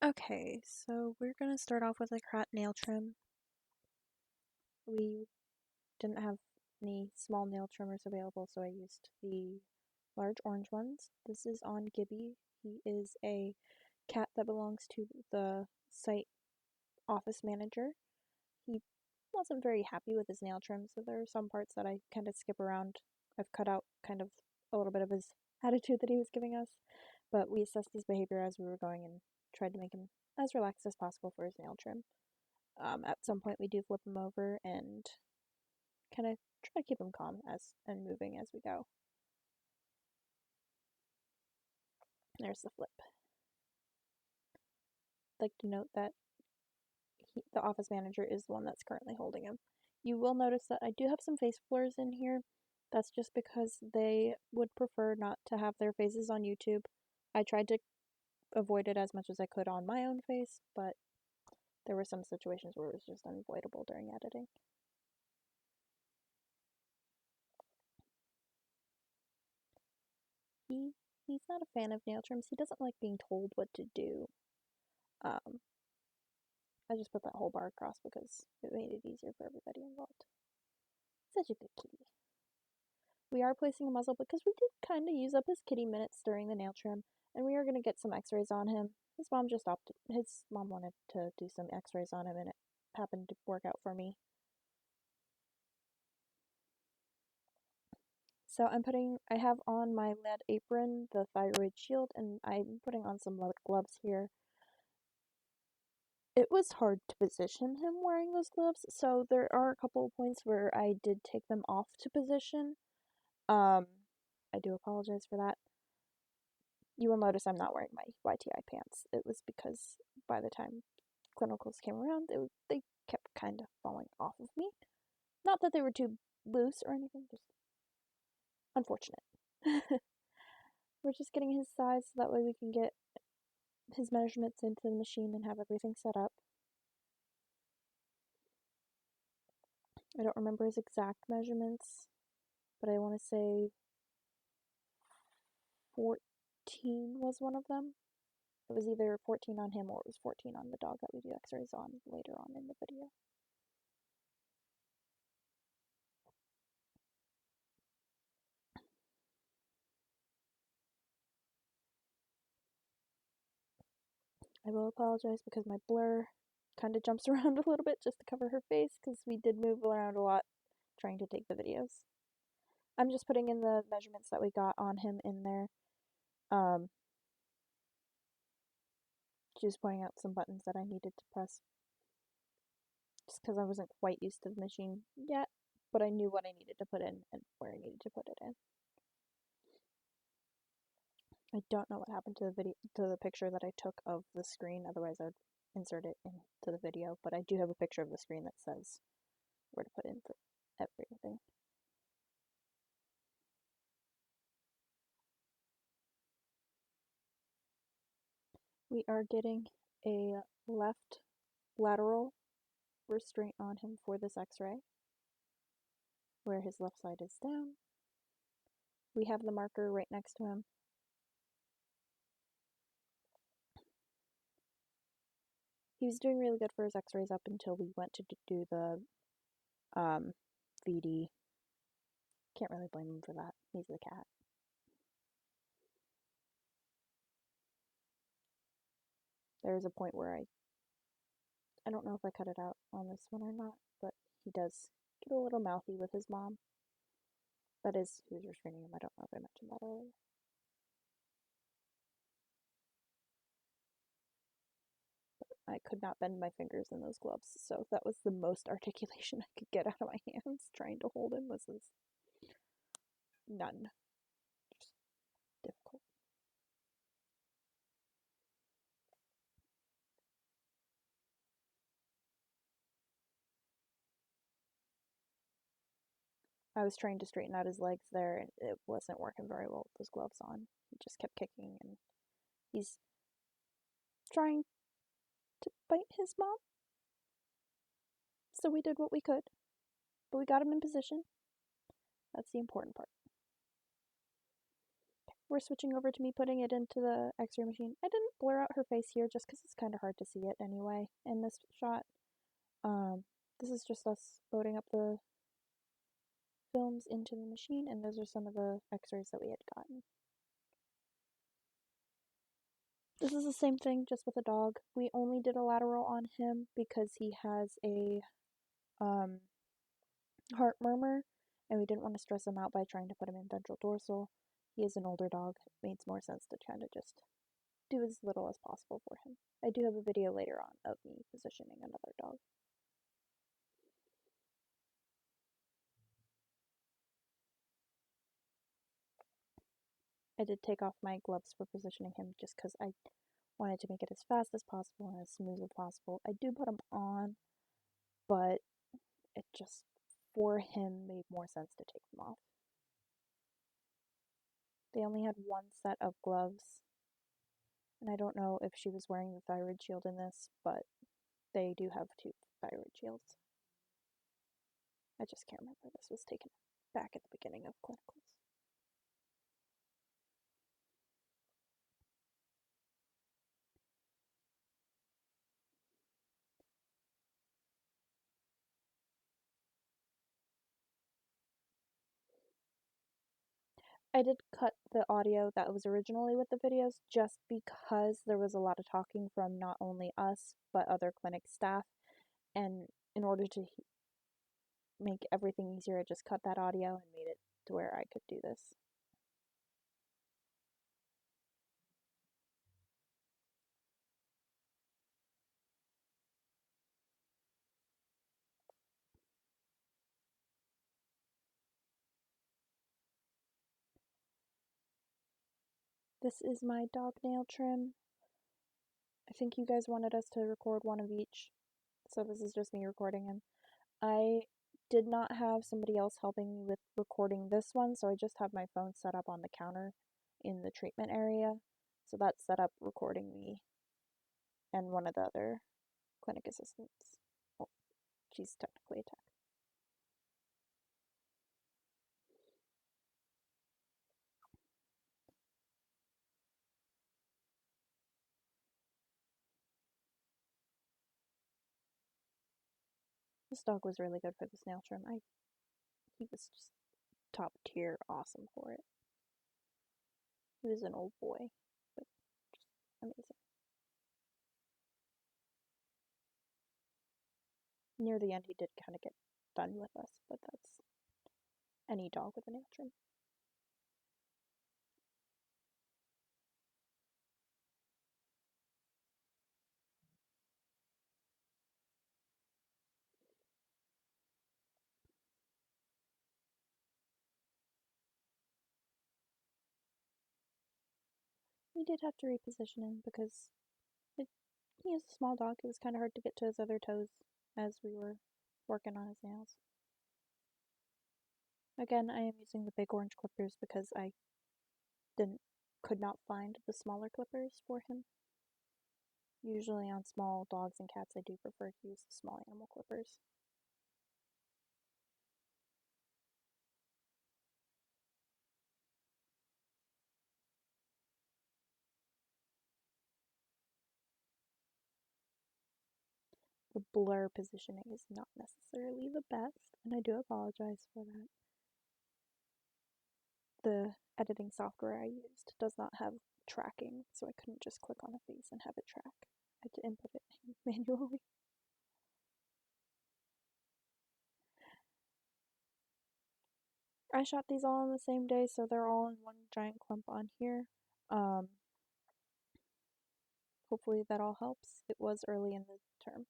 Okay, so we're gonna start off with a cat nail trim. We didn't have any small nail trimmers available, so I used the large orange ones. This is on Gibby. He is a cat that belongs to the site office manager. He wasn't very happy with his nail trim, so there are some parts that I kind of skip around. I've cut out kind of a little bit of his attitude that he was giving us, but we assessed his behavior as we were going and tried to make him as relaxed as possible for his nail trim. At some point, we do flip him over and kind of try to keep him calm and moving as we go. There's the flip. I'd like to note that the office manager is the one that's currently holding him. You will notice that I do have some face blurs in here. That's just because they would prefer not to have their faces on YouTube. I tried to avoid it as much as I could on my own face, but there were some situations where it was just unavoidable during editing. He's not a fan of nail trims. He doesn't like being told what to do. I just put that whole bar across because it made it easier for everybody involved. Such a good kitty. We are placing a muzzle because we did kind of use up his kitty minutes during the nail trim, and we are going to get some x-rays on him. His mom wanted to do some x-rays on him, and it happened to work out for me. So I have on my lead apron, the thyroid shield, and I'm putting on some leather gloves here. It was hard to position him wearing those gloves, so there are a couple of points where I did take them off to position. I do apologize for that. You will notice I'm not wearing my YTI pants. It was because by the time clinicals came around, they kept kind of falling off of me. Not that they were too loose or anything, just unfortunate. We're just getting his size so that way we can get his measurements into the machine and have everything set up. I don't remember his exact measurements, but I want to say 14 was one of them. It was either 14 on him or it was 14 on the dog that we do x-rays on later on in the video. I will apologize because my blur kind of jumps around a little bit just to cover her face because we did move around a lot trying to take the videos. I'm just putting in the measurements that we got on him in there. Just pointing out some buttons that I needed to press just because I wasn't quite used to the machine yet, but I knew what I needed to put in and where I needed to put it in. I don't know what happened to the picture that I took of the screen, otherwise I'd insert it into the video, but I do have a picture of the screen that says where to put in for everything. We are getting a left lateral restraint on him for this x-ray, where his left side is down. We have the marker right next to him. He was doing really good for his x-rays up until we went to do the VD. Can't really blame him for that. He's the cat. There's a point where I don't know if I cut it out on this one or not, but he does get a little mouthy with his mom. That is who's restraining him. I don't know if I mentioned that earlier. I could not bend my fingers in those gloves, so that was the most articulation I could get out of my hands trying to hold him was this none. Just difficult. I was trying to straighten out his legs there, and it wasn't working very well with those gloves on. He just kept kicking, and he's trying to bite his mom. So we did what we could, but we got him in position. That's the important part. We're switching over to me putting it into the x-ray machine. I didn't blur out her face here just because it's kind of hard to see it anyway in this shot. This is just us loading up the films into the machine, and those are some of the x-rays that we had gotten. This is the same thing, just with a dog. We only did a lateral on him because he has a heart murmur, and we didn't want to stress him out by trying to put him in ventral dorsal. He is an older dog. It makes more sense to kind of just do as little as possible for him. I do have a video later on of me positioning another dog. I did take off my gloves for positioning him just because I wanted to make it as fast as possible and as smooth as possible. I do put them on, but it just, for him, made more sense to take them off. They only had one set of gloves, and I don't know if she was wearing the thyroid shield in this, but they do have 2 thyroid shields. I just can't remember. This was taken back at the beginning of clinicals. I did cut the audio that was originally with the videos just because there was a lot of talking from not only us, but other clinic staff. And in order to make everything easier, I just cut that audio and made it to where I could do this. This is my dog nail trim. I think you guys wanted us to record one of each, so this is just me recording him. I did not have somebody else helping me with recording this one, so I just have my phone set up on the counter in the treatment area. So that's set up recording me and one of the other clinic assistants. Well, she's technically a tech. This dog was really good for this nail trim. He was just top tier awesome for it. He was an old boy, but just amazing. Near the end, he did kind of get done with us, but that's any dog with a nail trim. We did have to reposition him because he is a small dog. It was kind of hard to get to his other toes as we were working on his nails. Again, I am using the big orange clippers because I could not find the smaller clippers for him. Usually on small dogs and cats, I do prefer to use the small animal clippers. The blur positioning is not necessarily the best, and I do apologize for that. The editing software I used does not have tracking, so I couldn't just click on a face and have it track. I had to input it manually. I shot these all on the same day, so they're all in one giant clump on here. Hopefully that all helps. It was early in the term.